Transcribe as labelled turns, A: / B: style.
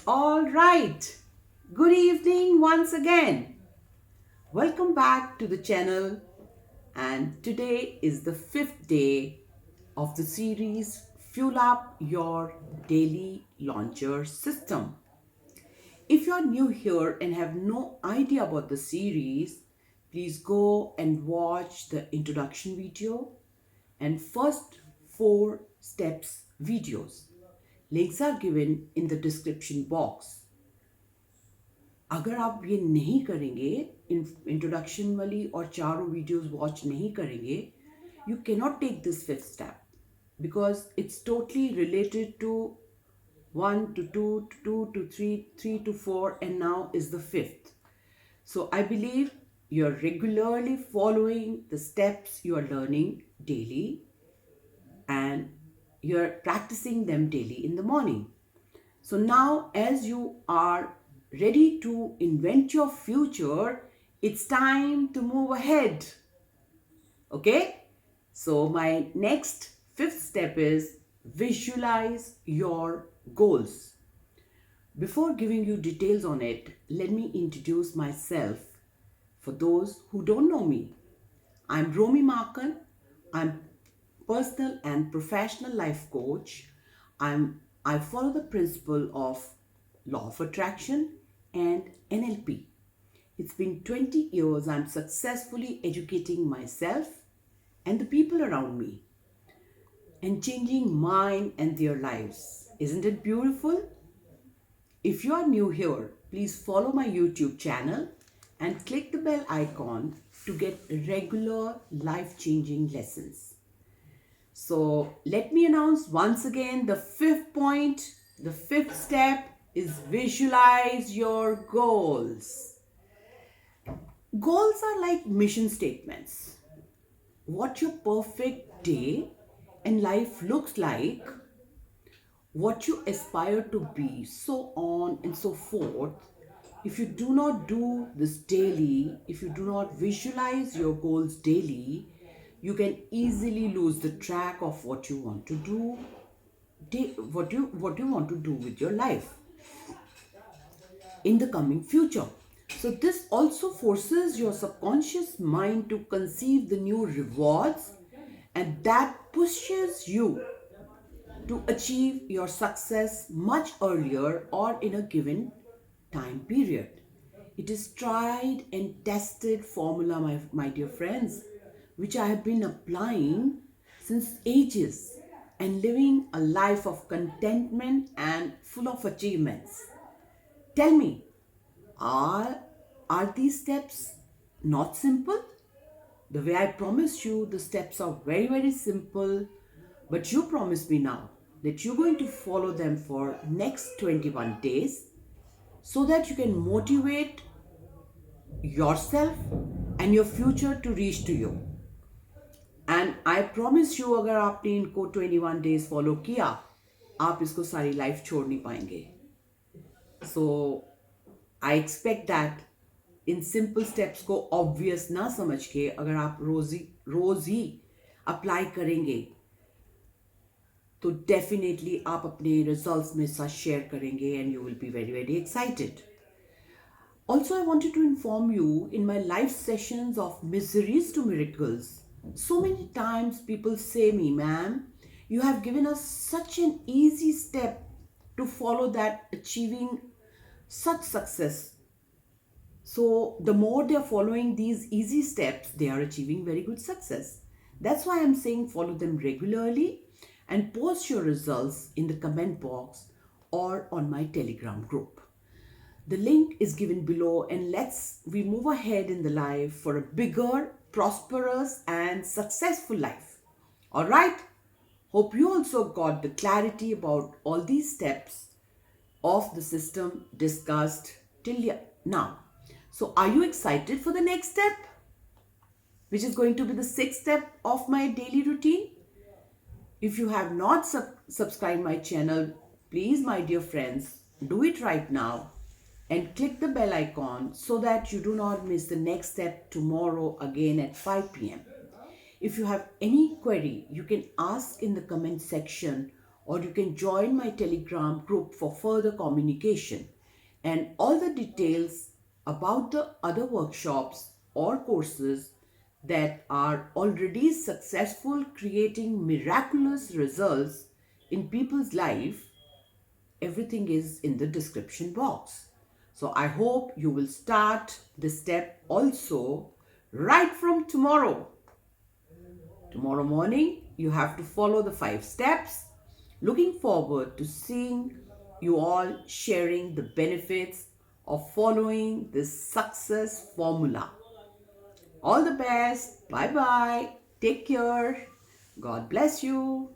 A: All right. Good evening once again. Welcome back to the channel. And today is the fifth day of the series Fuel Up Your Daily Launcher System. If you're new here and have no idea about the series, please go and watch the introduction video and first four steps videos. Links are given in the description box. अगर आप ये नहीं करेंगे, introduction वाली और चारों videos watch नहीं करेंगे, you cannot take this fifth step because it's totally related to 1 to 2 to 2 to 3 to 4 and now is the fifth. So I believe you're regularly following the steps you are learning daily and you're practicing them daily in the morning. So now, as you are ready to invent your future, it's time to move ahead. Okay? So, my next fifth step is visualize your goals. Before giving you details on it, let me introduce myself for those who don't know me. I'm Romy Markan. I'm personal and professional life coach. I follow the principle of law of attraction and NLP. It's been 20 years I'm successfully educating myself and the people around me and changing mine and their lives. Isn't it beautiful? If you are new here, please follow my YouTube channel and click the bell icon to get regular life changing lessons. So let me announce once again the fifth point, the fifth step is visualize your goals. Goals are like mission statements. What your perfect day and life looks like, what you aspire to be, so on and so forth. If you do not do this daily, if you do not visualize your goals daily, you can easily lose the track of what you want to do, what you want to do with your life in the coming future. So this also forces your subconscious mind to conceive the new rewards, and that pushes you to achieve your success much earlier or in a given time period. It is tried and tested formula, my dear friends, which I have been applying since ages and living a life of contentment and full of achievements. Tell me, are, are these steps not simple? The way I promised you, the steps are very, very simple. But you promised me now that you're going to follow them for next 21 days so that you can motivate yourself and your future to reach to you. And I promise you, अगर आपने इनको 21 days follow किया, आप इसको सारी life छोड़ नहीं पाएंगे. So I expect that in simple steps को ऑब्वियस ना समझ के अगर आप रोज ही अप्लाई करेंगे तो डेफिनेटली आप अपने रिजल्ट्स मेरे साथ शेयर करेंगे and you will be very very excited. Also, I wanted to inform you in my live sessions of miseries to miracles. So many times people say me, ma'am, you have given us such an easy step to follow that achieving such success. So the more they are following these easy steps, they are achieving very good success. That's why I'm saying follow them regularly and post your results in the comment box or on my Telegram group. The link is given below and we move ahead in the life for a bigger, prosperous and successful life. All right? Hope you also got the clarity about all these steps of the system discussed till now. So are you excited for the next step, which is going to be the sixth step of my daily routine? If you have not subscribed my channel, please, my dear friends, do it right now and click the bell icon so that you do not miss the next step tomorrow again at 5 p.m. If you have any query, you can ask in the comment section or you can join my Telegram group for further communication. And all the details about the other workshops or courses that are already successful creating miraculous results in people's life, everything is in the description box. So I hope you will start this step also right from tomorrow. Tomorrow morning, you have to follow the 5 steps. Looking forward to seeing you all sharing the benefits of following this success formula. All the best. Bye bye. Take care. God bless you.